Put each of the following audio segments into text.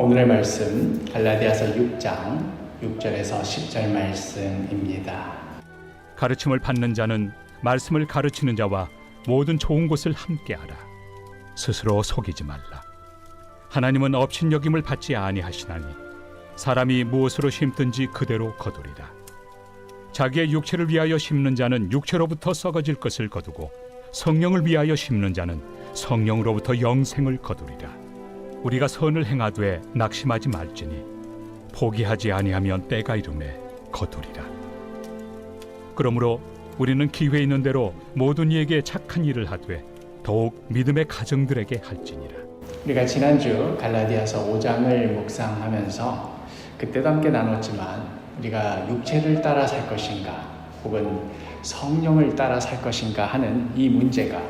오늘의 말씀 갈라디아서 6장 6절에서 10절 말씀입니다. 가르침을 받는 자는 말씀을 가르치는 자와 모든 좋은 것을 함께하라. 스스로 속이지 말라. 하나님은 업신여김을 받지 아니하시나니 사람이 무엇으로 심든지 그대로 거두리라. 자기의 육체를 위하여 심는 자는 육체로부터 썩어질 것을 거두고 성령을 위하여 심는 자는 성령으로부터 영생을 거두리라. 우리가 선을 행하되 낙심하지 말지니 포기하지 아니하면 때가 이르매 거두리라. 그러므로 우리는 기회 있는 대로 모든 이에게 착한 일을 하되 더욱 믿음의 가정들에게 할지니라. 우리가 지난주 갈라디아서 5장을 묵상하면서 그때도 함께 나눴지만 우리가 육체를 따라 살 것인가 혹은 성령을 따라 살 것인가 하는 이 문제가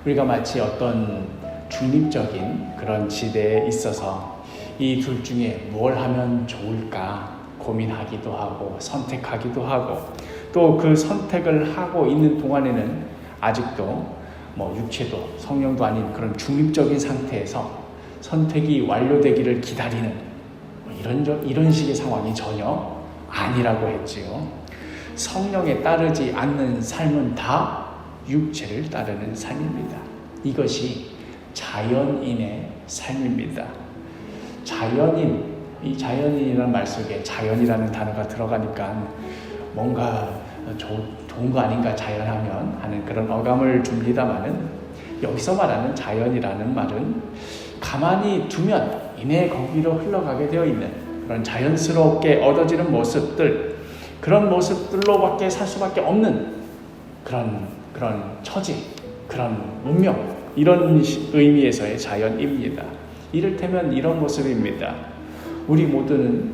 우리가 마치 어떤 중립적인 그런 지대에 있어서 이 둘 중에 뭘 하면 좋을까 고민하기도 하고 선택하기도 하고 또 그 선택을 하고 있는 동안에는 아직도 육체도 성령도 아닌 그런 중립적인 상태에서 선택이 완료되기를 기다리는 이런 식의 상황이 전혀 아니라고 했지요. 성령에 따르지 않는 삶은 다 육체를 따르는 삶입니다. 이것이 자연인의 삶입니다. 이 자연인이라는 말 속에 자연이라는 단어가 들어가니까 뭔가 좋은 거 아닌가 자연하면 하는 그런 어감을 줍니다마는 여기서 말하는 자연이라는 말은 가만히 두면 이내 거기로 흘러가게 되어 있는 그런 자연스럽게 얻어지는 모습들, 그런 모습들로밖에 살 수밖에 없는 그런 처지, 그런 운명, 이런 의미에서의 자연입니다. 이를테면 이런 모습입니다. 우리 모두는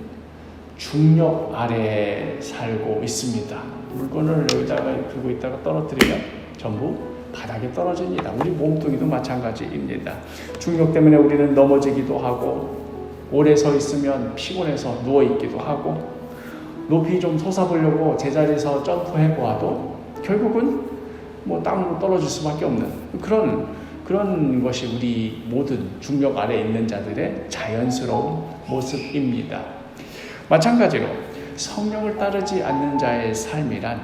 중력 아래에 살고 있습니다. 물건을 여기다가 들고 있다가 떨어뜨리면 전부 바닥에 떨어집니다. 우리 몸뚱이도 마찬가지입니다. 중력 때문에 우리는 넘어지기도 하고 오래 서 있으면 피곤해서 누워있기도 하고 높이 좀 솟아보려고 제자리에서 점프해 보아도 결국은 땅으로 떨어질 수밖에 없는 그런 것이 우리 모든 중력 아래에 있는 자들의 자연스러운 모습입니다. 마찬가지로 성령을 따르지 않는 자의 삶이란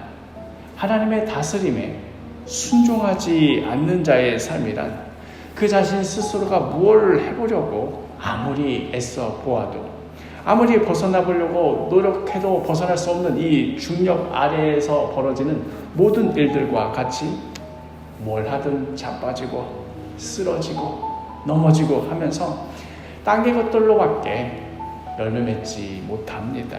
하나님의 다스림에 순종하지 않는 자의 삶이란 그 자신 스스로가 무엇을 해보려고 아무리 애써 보아도 아무리 벗어나 보려고 노력해도 벗어날 수 없는 이 중력 아래에서 벌어지는 모든 일들과 같이 뭘 하든 자빠지고 쓰러지고 넘어지고 하면서 땅의 것들로밖에 열매 맺지 못합니다.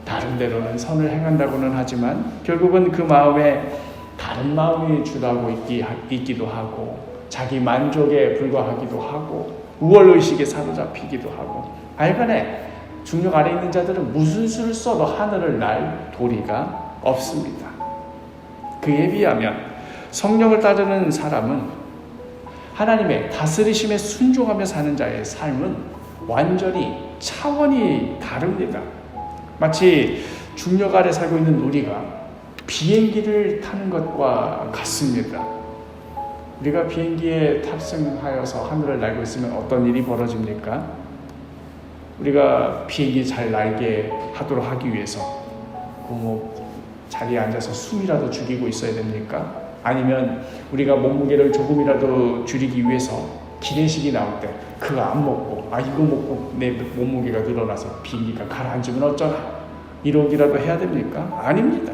다른 데로는 선을 행한다고는 하지만 결국은 그 마음에 다른 마음이 주도하고 있기도 하고 자기 만족에 불과하기도 하고 우월의식에 사로잡히기도 하고 하여간에 중력 아래에 있는 자들은 무슨 수를 써도 하늘을 날 도리가 없습니다. 그에 비하면 성령을 따르는 사람은 하나님의 다스리심에 순종하며 사는 자의 삶은 완전히 차원이 다릅니다. 마치 중력 아래 살고 있는 우리가 비행기를 타는 것과 같습니다. 우리가 비행기에 탑승하여서 하늘을 날고 있으면 어떤 일이 벌어집니까? 우리가 비행기 잘 날게 하도록 하기 위해서 자리에 앉아서 숨이라도 죽이고 있어야 됩니까? 아니면 우리가 몸무게를 조금이라도 줄이기 위해서 기내식이 나올 때 그거 안 먹고 이거 먹고 내 몸무게가 늘어나서 비행기가 가라앉으면 어쩌나 이러기라도 해야 됩니까? 아닙니다.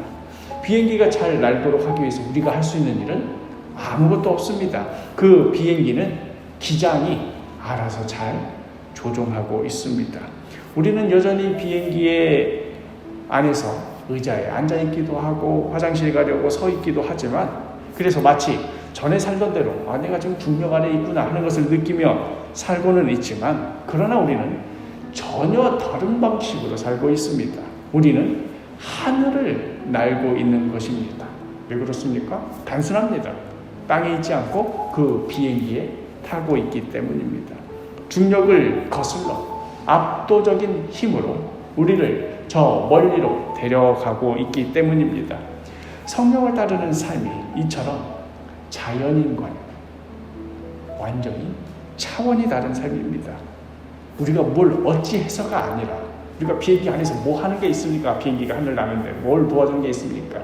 비행기가 잘 날도록 하기 위해서 우리가 할 수 있는 일은 아무것도 없습니다. 그 비행기는 기장이 알아서 잘 조종하고 있습니다. 우리는 여전히 비행기의 안에서 의자에 앉아있기도 하고 화장실 가려고 서 있기도 하지만 그래서 마치 전에 살던 대로 내가 지금 중력 아래에 있구나 하는 것을 느끼며 살고는 있지만 그러나 우리는 전혀 다른 방식으로 살고 있습니다. 우리는 하늘을 날고 있는 것입니다. 왜 그렇습니까? 단순합니다. 땅에 있지 않고 그 비행기에 타고 있기 때문입니다. 중력을 거슬러 압도적인 힘으로 우리를 저 멀리로 데려가고 있기 때문입니다. 성령을 따르는 삶이 이처럼 자연인과는 완전히 차원이 다른 삶입니다. 우리가 뭘 어찌해서가 아니라, 우리가 비행기 안에서 뭐 하는 게 있습니까? 비행기가 하늘 나는데 뭘 도와주는 게 있습니까?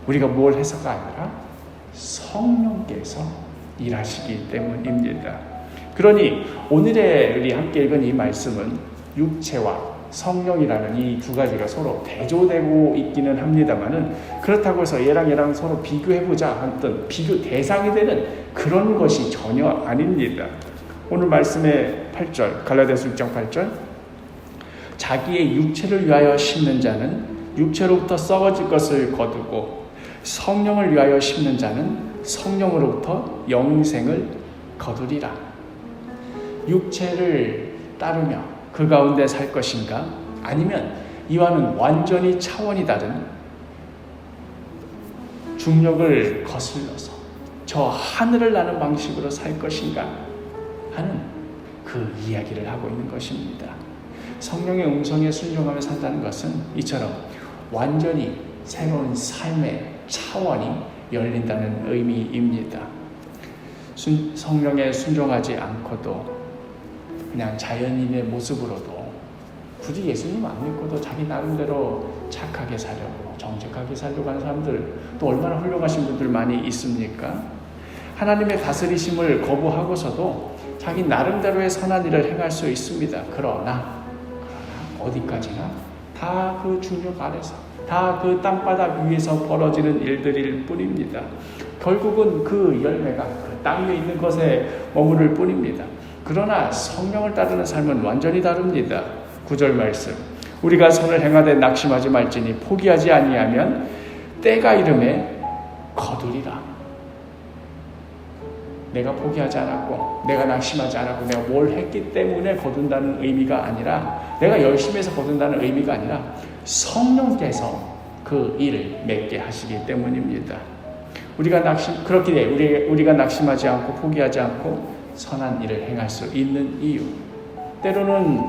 우리가 뭘 해서가 아니라 성령께서 일하시기 때문입니다. 그러니 오늘의 우리 함께 읽은 이 말씀은 육체와 성령이라는 이 두 가지가 서로 대조되고 있기는 합니다만은, 그렇다고 해서 얘랑 서로 비교해보자 하던 비교 대상이 되는 그런 것이 전혀 아닙니다. 오늘 말씀의 8절, 갈라디아서 6장 8절, 자기의 육체를 위하여 심는 자는 육체로부터 썩어질 것을 거두고 성령을 위하여 심는 자는 성령으로부터 영생을 거두리라. 육체를 따르며 그 가운데 살 것인가? 아니면 이와는 완전히 차원이 다른 중력을 거슬러서 저 하늘을 나는 방식으로 살 것인가 하는 그 이야기를 하고 있는 것입니다. 성령의 음성에 순종하며 산다는 것은 이처럼 완전히 새로운 삶의 차원이 열린다는 의미입니다. 성령에 순종하지 않고도 그냥 자연인의 모습으로도, 굳이 예수님 안 믿고도 자기 나름대로 착하게 살려고, 정직하게 살려고 하는 사람들 또 얼마나 훌륭하신 분들 많이 있습니까? 하나님의 다스리심을 거부하고서도 자기 나름대로의 선한 일을 행할 수 있습니다. 그러나 어디까지나 다 그 중력 아래서, 다 그 땅바닥 위에서 벌어지는 일들일 뿐입니다. 결국은 그 열매가 그 땅 위에 있는 것에 머무를 뿐입니다. 그러나 성령을 따르는 삶은 완전히 다릅니다. 9절 말씀, 우리가 선을 행하되 낙심하지 말지니 포기하지 아니하면 때가 이름에 거두리라. 내가 포기하지 않았고, 내가 낙심하지 않았고, 내가 뭘 했기 때문에 거둔다는 의미가 아니라, 내가 열심히 해서 거둔다는 의미가 아니라 성령께서 그 일을 맺게 하시기 때문입니다. 그렇기에 우리가 낙심하지 않고 포기하지 않고 선한 일을 행할 수 있는 이유, 때로는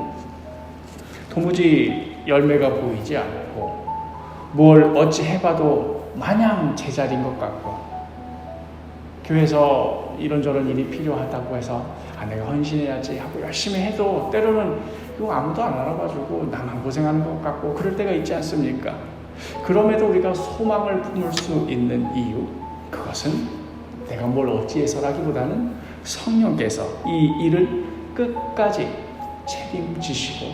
도무지 열매가 보이지 않고 뭘 어찌 해봐도 마냥 제자리인 것 같고, 교회에서 이런저런 일이 필요하다고 해서 내가 헌신해야지 하고 열심히 해도 때로는 이거 아무도 안 알아봐주고 나만 고생하는 것 같고 그럴 때가 있지 않습니까? 그럼에도 우리가 소망을 품을 수 있는 이유, 그것은 내가 뭘 어찌해서라기보다는 성령께서 이 일을 끝까지 책임지시고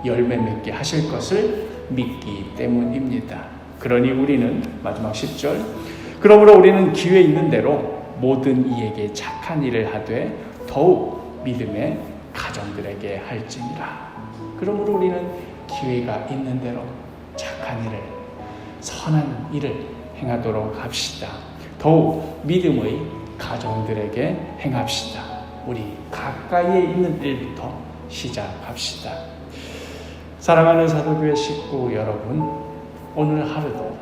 열매 맺게 하실 것을 믿기 때문입니다. 그러니 우리는 마지막 10절, 그러므로 우리는 기회 있는 대로 모든 이에게 착한 일을 하되 더욱 믿음의 가정들에게 할지니라. 그러므로 우리는 기회가 있는 대로 착한 일을, 선한 일을 행하도록 합시다. 더욱 믿음의 가정들에게 행합시다. 우리 가까이에 있는 일부터 시작합시다. 사랑하는 사도교회 식구 여러분, 오늘 하루도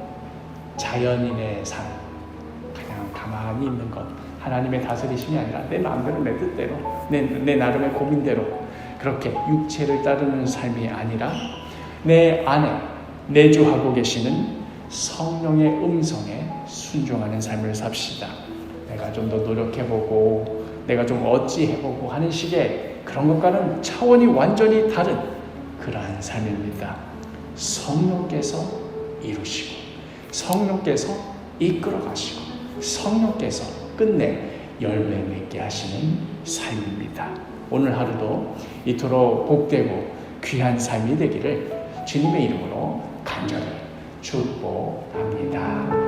자연인의 삶, 그냥 가만히 있는 것, 하나님의 다스리심이 아니라 내 마음대로, 내 뜻대로, 내 나름의 고민대로 그렇게 육체를 따르는 삶이 아니라 내 안에 내주하고 계시는 성령의 음성에 순종하는 삶을 삽시다. 내가 좀 더 노력해보고 내가 좀 어찌해보고 하는 식의 그런 것과는 차원이 완전히 다른 그러한 삶입니다. 성령께서 이루시고 성령께서 이끌어가시고 성령께서 끝내 열매 맺게 하시는 삶입니다. 오늘 하루도 이토록 복되고 귀한 삶이 되기를 주님의 이름으로 간절히 축복합니다.